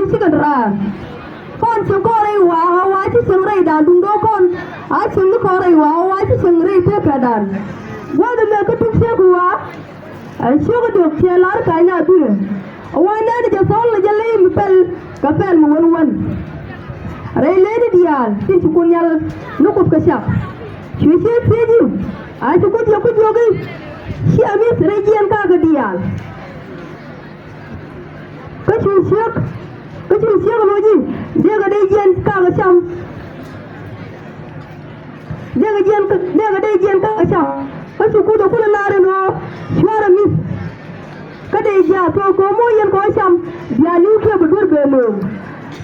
ji sikan ra kon se ko rai wa ti sing rai da dung do kon a sing ko rai wa ti sing rai te ka dan wa da me ka tuk se ko wa a shi ko do ke lar ka nya du wa na de sol la jale mi pel ka pel mo won won rai le di dial tin ci ko nyal no ko ka sha shi se peji a ci ko jogi shi ami rai jian ka ga dial ka ci siyak loji dega dai jian ka ga sham dega dai jian ka ga sham ka ci ku da kula lare no shara mi ka dai ja to ko mo yen ko sham dia lu ke budur be mo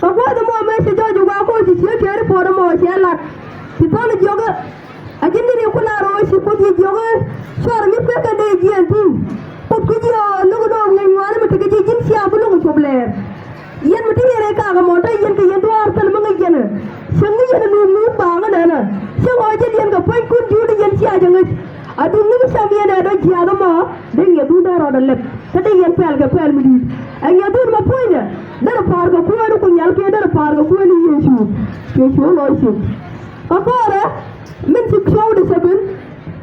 ka ko da mo me se joju wa ko ci ke re por mo se la ci to le joga ajin ni kula ro shi ko di joga shara mi pe ka dai jian tin ko ku ji lo do ngai ngwan mi te ke jin sia bu lu ko ble yen muti yere ka ga mota yen ke yen war tan ma ngi yen sengi yen nu ba nga na na se wo je yen ga poin kun ju de yen sia ja ngi adu ni sa mi ene do ji aga ma de ngi du da ro da lep ta de yen pel ga pel mi di ay ngi du ma poin da da par ga ku ru ku nyal ke da par ga ku ni yesu ke lo shi ka ko re min ci show de sabun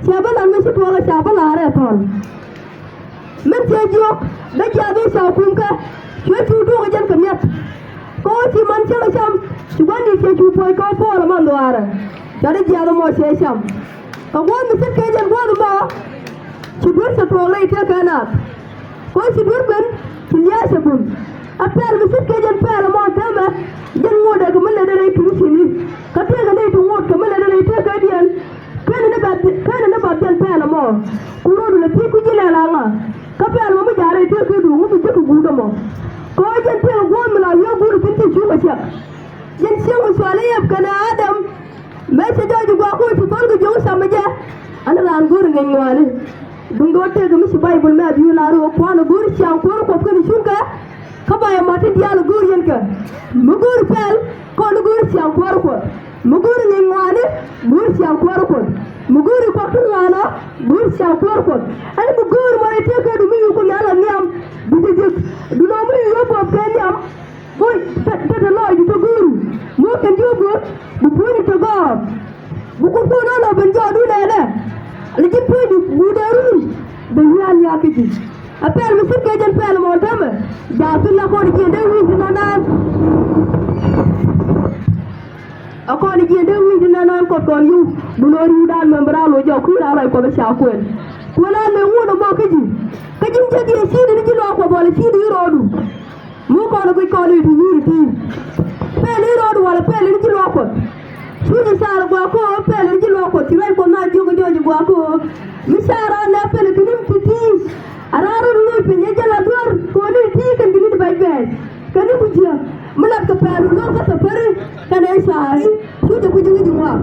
sabun an mi ci to ga sabun are ton min ce jo da ja be sa kun ka ke tu do ga jan kamyat ko ci man ci la sham ci wani ke tu poi ko po la man do ara dari ji ada mo se sham ka wo mi se ke jan wo ma ci dur sa to le te kana ko ci dur ben ci ya sabun apel mi se ke jan pel mo ta ma jan mo da ga mala da rai tu ci ni ka te ga dai tu mo ka mala da rai te ka dian kana na ba jan pel mo ku ro du le ti ku ji la la nga ka pel mo ja rai te ke du mu bi ku gu da mo ko jan te go mi la yo gu tin ti chu ma sha jan se mu swale yab kana adam me se joju go ko ti ton go jo sa ma ja ana ran gur ngai ngwale dum do te ga mi si bible me bi la ro ko na gur sha ko ko ko ni shunka ka ba ya mate dial gur yen ka mu gur pel ko na gur sha ko mu gur ngai ngwale gur sha ko mu gur ko tu ngana gur sha ko ani mu gur mo te ka du mi ko yalla niam du no mi yo po kenya boy ta lo ju to guru mo kan ju go bu pu ni to go bu ko no no ben jo du ne ne li ji pu du bu de ru be yan ya ki ji apel mi se ke jan pel mo tam ja tu la ko ni de wi na nan ako ni de wi na nan ko kon yu bu no ru dan membra lo jo ku ra lai ko be sha ko wala le wu no mo ki ji kajin jadi si ni ji lo ko bole si di rodu mu ko no ko ni di ni ti pele rodu wala pele ni ji lo ko su ni sar go ko pele ni ji lo ko ti rai ko na jogo joji go ko mi sara na pele ti nim ti araru lu pe ni jala dor ko ni ti kan di ni bay bay kan bu ji mulak ka pele lo ka ta pare kan ai sai su de ku ji wa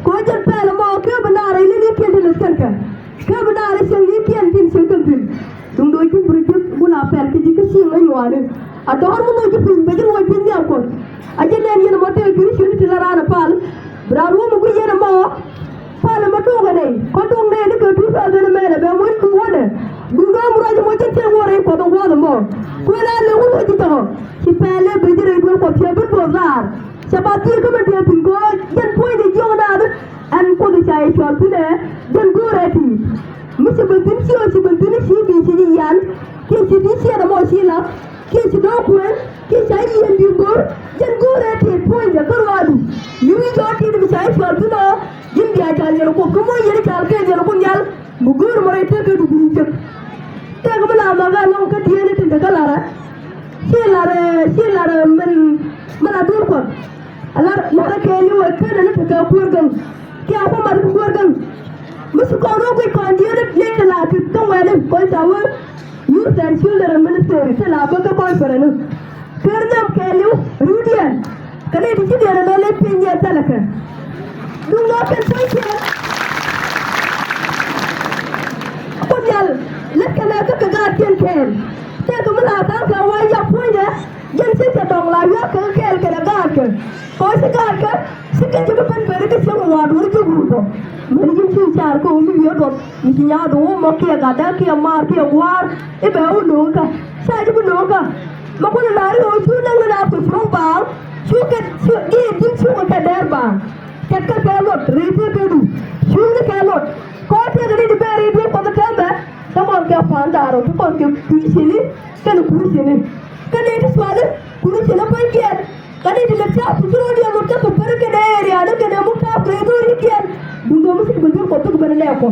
ko jan pele mo ke banara ni ni ke de kan ka banara se ni pian tin se kan tin dum do ci burjek bula pel ki ci ci ngay wale ador mo ci pin be jël way pin ñam ko aje len yene mo te giri ci nit la rana pal brawo mo ko yene mo pal ma to ga day ko to ngay de ko tu sa de mele be mo ko wone du do mo rajo mo ci te wore ko do wona mo ko la le wo ci to ci pele be jere do ko ci be bo zar sa ba ti ko me te pin ko yen poy de jona an ko de chay chol tule den go reti musi bantin si o si bantin si bi si yan ki si di si da mo si la ki si do ko ki sai yen bi gor jen go reti point da karwadu yu wi do ti bi sai chol tule jim bi a jal ko ko mo yeri kal ke jero ko nyal mu gor mo reti ke du bi jek te ko la ma ga long ka di ne tin da kala si la re men adur ko alar mo ra ke ni wa ke ne ta ko gan ki a ko ma ko gan musu ko ro ko ndi ne ne la ti to wa ne ko ta wa youth and children ministry se la ba ka ko fere no kernam ke lu rudian kale di ti ne le pinye talaka dum no ken so ki ko yal le kana ka ga tien ken te to mala ta ka wa ya poine jen se ta dong la ya ka kel ka ga ka ko se ga ka se ke je ban bere ke se wa do ju grupo mari jin ci char ko mi yo do mi nya do mo ke ga da ke mar ke war e be o no ka sa ji bu no ka ma ko la ri o su na din shuka ka derba kakka kalot rete pedu shuka kalot ko te gani de beri de ko tamba tamam ka pandaro ko ke pisini kan kurusini kan ite swale kurusina pankian kan ite leccha pusuro dia mutta super ke dere ada ke demu ka predo rikian dungo musik bentur ko to benale ko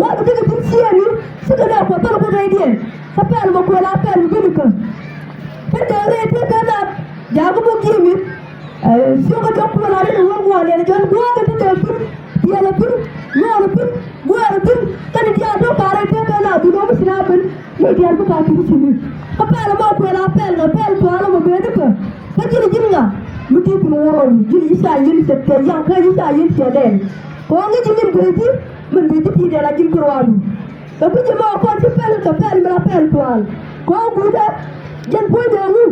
wa to ke pinsiani suka da ko to ko dai sapal mo ko la pel binuka kan rete kana jago mo kimi suka to ko la ni wo wa le jan go ga to pur dia la pur go la pur kan dia to kare te kana dungo musina ben ni dia ko ka pisini sapal mo ko la pel to ala mo benuka kajini jinga muti kuno woro jini isa yin tete yang ka isa yin tede ko ngi jini beji men beji ti de la jin kurwadu ka ku jima ko ti pel ka pel mala pel toal ko guda jan boy de mu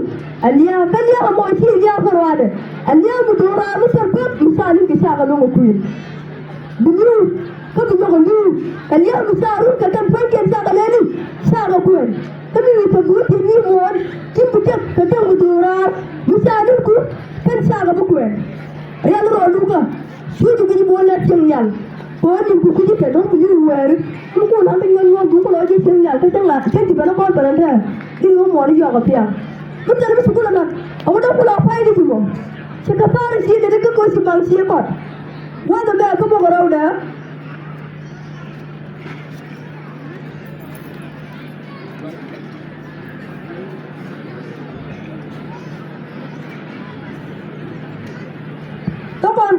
aliya kaliya mo ti ya kurwade aliya mu dora mu sarbe misali ki saga no ku dulu ko ku no lu kaliya mu saru ka tan fanke saga leli saga ku kami ko guti ni mo tim buke ka tan mu dora misali ku kan saga bu ku real ro luka suju ki bola timyal ko ni ku ku ke don ku ni wer ku ko na ngi ngi ku ko lo ji timyal ta tan la ke ti bana ko tan ta ni mo mo ri yo ka pia ku tan mu su ku na awda ku la fa ni mo se ka par si de ko si bang si ko wa da ba ko mo ro da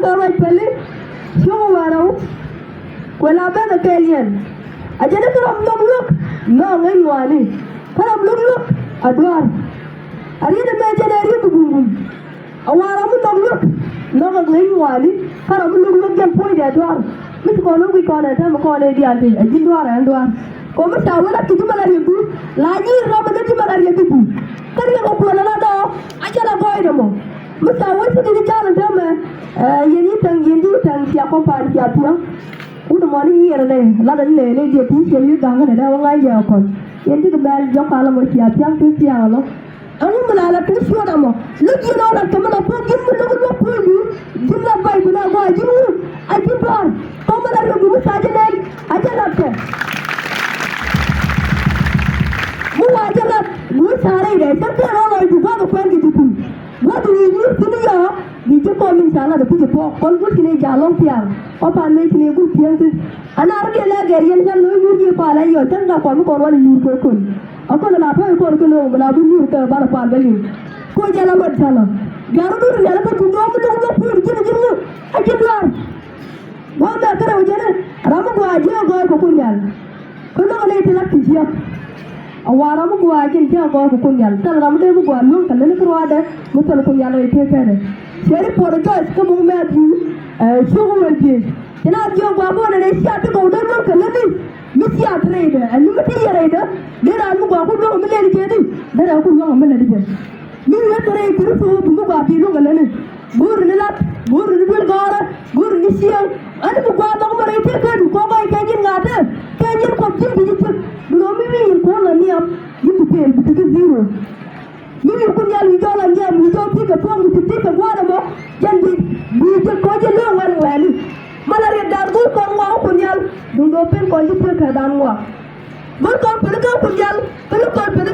Tawai pele show warau kwela bena kelien ajana karam lok no ngai wani karam lok adwar ari de me jana ri bugum awara mu lok no ngai wani karam lok jam poi de adwar mit ko no wi ko na ta ko ne di andi ajin adwar ko ma tawala ki mala ri bu la ji ro ma de mala ri bu kari ko ko na do ajana boy do mo Masa wasi di jalan dama yeni tang siya kompani siya tiang udah mau ni yere le lada le dia ti siya yu gangan ada orang lain ya kon yendi ke bal jok ala mo siya tiang tu siya lo anu melala tu siya damo lu kira orang kemana pun gim lu pun jumlah baik guna gua jimu ajin bar kau mana lu saja naik aja nak mu aja nak mu sare deh tapi orang itu gua bukan gitu tu gua tu ini sini ya di Jepang misalnya ada punya pok kalau sini jalan tiang apa nih sini pun tiang tu anak orang yang gerian kan lu nyuri pala yo kan tak kamu korban nyuri kon aku nak apa aku kon nak nyuri ke bara pal beli ko jalan berjalan garu dulu jalan ke tunggu mu pun jenis aja keluar mana kerja jalan ramu gua aja gua ko kunjal kalau kalau itu lagi siap awara mu gua aja dia gua ko kunjal kalau ramu dia gua lu kalau ni keluar ada musul kunjal itu kan Jadi podcast kamu mati, suhu mati. Jadi dia bawa orang siapa kau dah nak kelani, mesti ada reda, anu mesti ada reda. Dia anu bawa aku orang mana jadi, dia aku orang mana jadi. Ni nak reda itu suhu tunggu bawa dia orang kelani. Gur ni lat, gur ni bil gara, gur ni siang. Anu bawa aku orang itu kan, kau bawa kajian ngada, kajian kau jadi jadi. Belum ini kau lani am, itu pun betul zero. Mimi kunyal wijola njam wijola tika tuang tika gwana mo jandi bije koje lo wan wani malari dargu kon wa kunyal dundo pen kon ju tika dan wa bor kon pen ka kunyal pen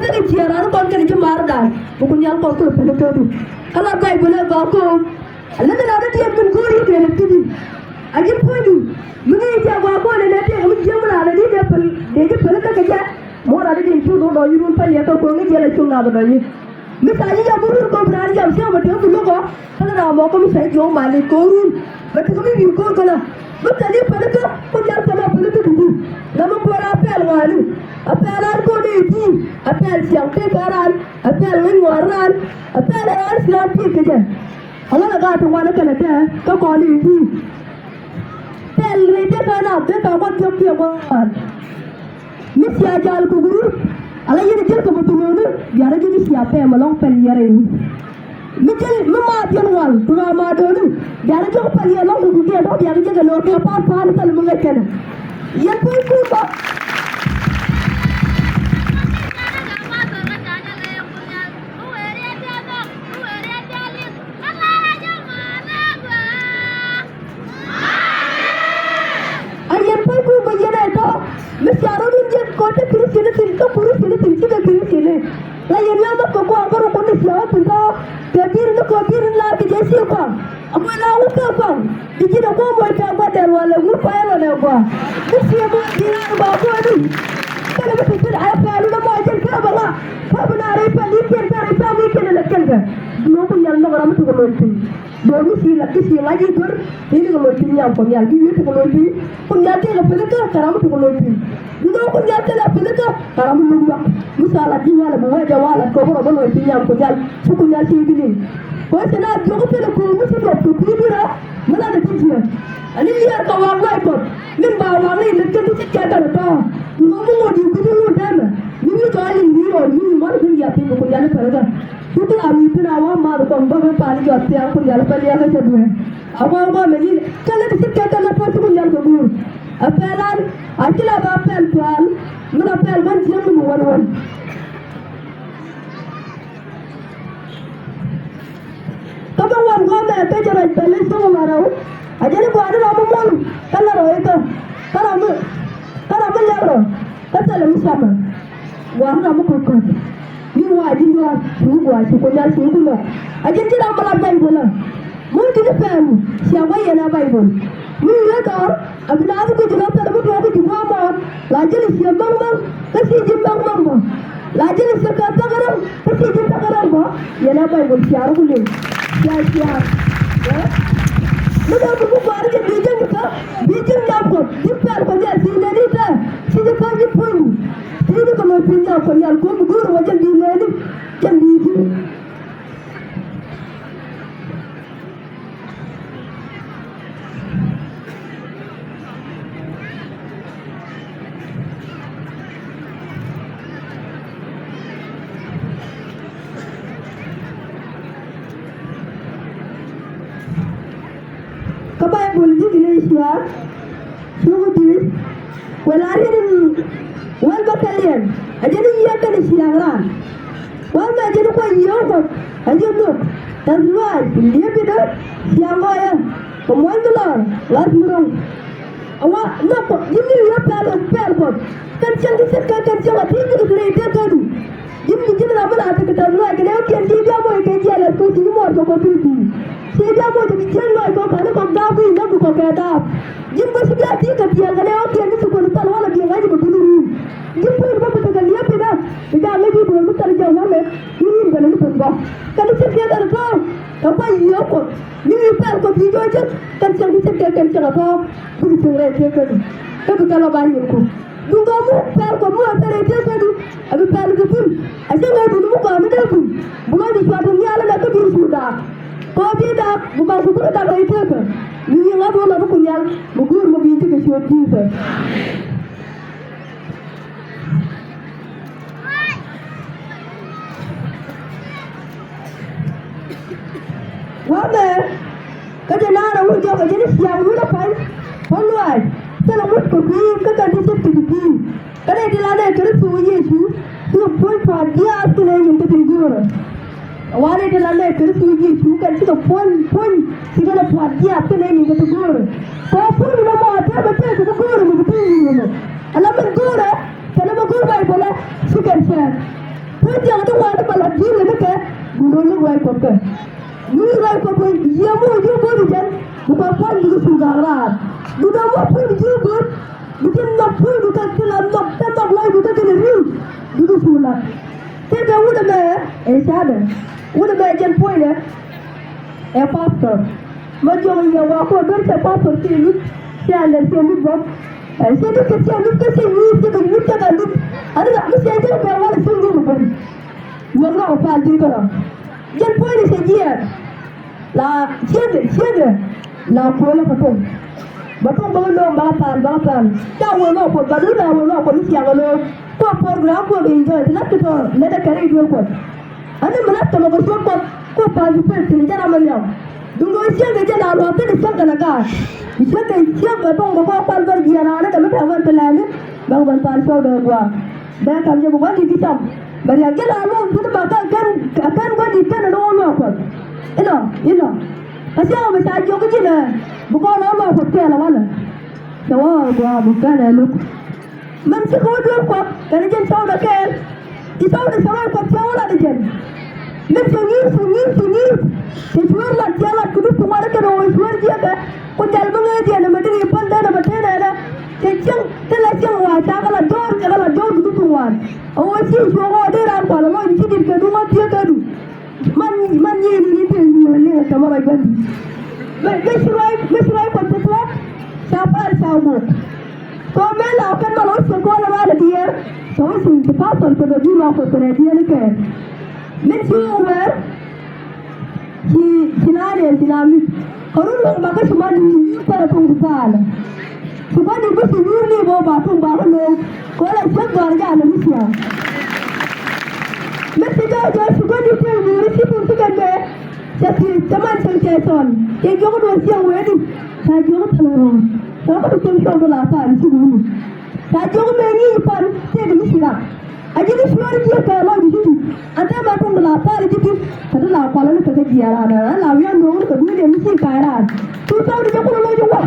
ka ciara kon kan ju mar dan kunyal kon ko pen ka du kala kai bole ba ko alla da da tiya min gori ke ne tidi ajin podu mini ja wa ko ne ne te am jemra da di de pen de je pen ka ja mo da de ju do yurun pa ya ko ngi jela chunga da yi misalnya ya burur ko berani jam siapa betul dulu kok kalau nama kami saya jual malik korun betul kami bingung kalau betul dia pada tu punya sama pada tu dulu nama buat apel walu apelan ko ni ti apel siang te karan apel waran apel siang ti kerja kalau nak tu mana kena tu kau kau ni ti apel rete kana tu kau buat dia buat misi ajal ko guru ala yene jel ko batunodu yara jidi siapa yang malong pen yara ini mijel mama tian wal tuwa ma dodu yara jok pen yara long du dia do yara jega lo ke pa tal munga ken yan ko ba Abu la uka bang. Dijina ko mo ta ba der wala mu fa wala ba. Kusi mo di ba ko ni. Kana ba tsira ay fa lu mo ajel ka ba la. Fa bana re pa li ken ka re pa mi ken la ken ga. No ko yalla no ram to ko lonti. Do mi si la kisi la ji tor. Ni ko lonti nyam ko yalla bi wi ko lonti. Ko nyate la pele ka karam to ko lonti. Ndo ko nyate la pele ka karam lu ba. Musala di wala mo waja wala ko ko ba lonti nyam ko yalla. Su ko nyate gini. Ko sana jogo pele ko musi do ko bibira. Mana da tijiya. Ani yar ka wa wa ko. Min ba wa ni le ke ti ka ta ta. No mo di ku ni da na. Ni ko ali ni o ni mo ni ya ti ko yalla faraga. Tutu ami tuna wa ma ko ba ba pa ni ko ya ko yalla pa ya ka chadu hai. Awa ba me ni kala ti ka ta na pa ko yalla ko gur. Apelan akila ba pel pel. Mana pel ban jam mo wan wan. Kaba wan go me pe jara pele so marau. Ajale ko ada ramu mon. Kala ro eta. Karamu lero. Kata le musama. Wa ramu ko ko. Ni wa dingo su wa su ko ya su ko. Ajin tira mala Bible. Mun ti de pam. Sia wa yana Bible. Ni ya ka abina ko jira ta mu ko ti wa ma. La jeli sia bang bang. Kasi jim bang bang. La jeli sia ka ta garam. Kasi jim ta garam ba. Yana Bible sia ru ni. Sia. Muda buku baru je bijang jam ko dipar ko dia sini ta sini kan di pun sini ko mau pinjau ko yang ko guru wajan di leni kan di Kapan boleh gini Isya? Suruh walarin wal battalion. Aja ni iya kan siaran. Wal ma aja ko iya ko. Aja tu. Tanzuan dia bida siang ya. Pemandulan las murung. Awa napa ini ya pel ko. Kan cang kan cang ati ni ko rete kan. Jim jim na bala ta ta no ke ne ke ndi ja mo ke jela ko ti mo to ko tu. Sejak mo ti chen no ko kana ko da bu na ko ka da. Jim ba si ya ti ka ti ga ne o ke ni ko ta wala bi ga ji ko tu. Jim ko ba ta ga liya pe da. Ida le bi bu ta ja wa me. Ni ga ne ko ba. Kana se ke da ko. Ka pa yo ko. Ni pa ko ti jo je. Kan se ti se ke kan se ga ko. Bu ti re ke ko. Ka ka la ba ni ko. Dunga mu per ko mu ta re ke ko. Abi per ko pun. Asa ga bu mu ko am da ku. Bu ga di pa ni ala na ko bi su da. Kau tidak bukan suku tak baik ke? Ni yang apa nak punya? Bukan mobil itu kesuat kita. Wala, kerja nara wujud kerja ni siang wujud apa? Peluang, saya nak kopi, kerja di situ kopi. Kerja di lada kerja suwi Yesus, tu pun dia tu yang tertinggal. Wale de la lettre suji su kan ci pon ci gëna pat ya tane ni ko goor ko pon na mo ta ba ta ko goor mu ko ni ala man goor kana ma goor bay bola su kan sa pon ja to wa ta la di le ka mu lo way ko ka ni way ko ko ya mo ju bo di jan bu ko pon ni su gara du da mo pon ju bo bu ken na pon du ka la no ta ma lay du ka ni du su la te ga wuda me e sada Udah bagian poin ya, pastor. Macam yang aku berita pastor sini, saya ada sini bos. Saya tu kesian ni, saya tu kan ni. Ada tak mesti aja berwala sungguh bukan. Yang nak apa lagi kalau? Jangan poin ni saja. Lah, siapa? Lah pola betul. Betul belum balapan. Tahu lo pun baru lo pun siang lo. Kau program kau enjoy, nak tu, nak kerja itu pun. Ada mana tu mau buat ko pagi pagi ni jangan melihat. Dulu siang kerja lalu apa ni siang kena siang betul mau pagi pergi anak kami kawan pelani, bang bantuan saudara gua. Dah kami bukan di kitab. Beri aja lalu kita bakal kan gua di sana dulu apa. Ino. Pasti aku mesti aja kerja ni. Bukan lalu apa tiada mana. Jawab gua bukan lalu. Mesti kau dulu kau kerja saudara kan. Itu udah sama kau jauh lah dia. Nak sunyi. Kecuali lah jalan kudu kemana ke no suar dia ka ko dal banga dia na madri panda na matena na te chang te la chang wa ta kala dor du tu wan o si so go de ran ko lo ji dir ke du ma dia ka du man ni te ni le ta mara bandi be shirai ko te twa sa par sa mo ko me la kan ma lo so ko la la dia so sin te pa ton ko du ma ko te dia ne ke men si over sinare sinami karun ba ka suma ni para tung sala suba ni ko sinur ni bo ba tung ba ko ko la chak gar ga na misya men te ja suba ni te ni si pun tu kan be jadi teman sengketon yang jogo do siang wedi ta jogo tanoro ta ko tum to la ta ni sunu ta jogo me ni pan te ni sira aje ni suar dia ka lo di situ ante ma tum la ta di situ ta la pala ni ka dia na la wi no ko du de mi ka ra tu ta di ko lo jogo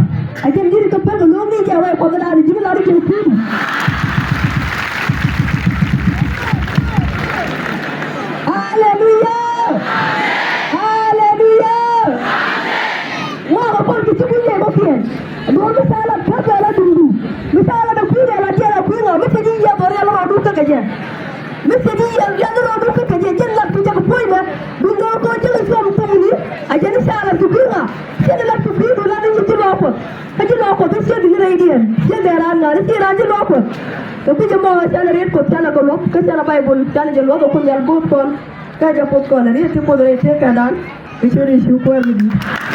aje ni ka pa lo ni ja wa ko da di la di situ haleluya Dua misalah kata la dundu, misalah da kuda la jela kuinga, mesti dia bore la adu ta kaje, mesti dia yang la adu ta kaje, jella tu jaga poina, dundu ko jela som tani, aja ni sala tu kuinga, jela la tu kuinga la ni tu lopo, kaje lopo tu sia di raidian, sia dera na, sia raja lopo, tapi jemo sala red ko sala ko lopo, ka sala bible, sala jelo ko kun yal bot kon, kaja pot kon, ni ti podre ti kadan, isuri shu ko ni.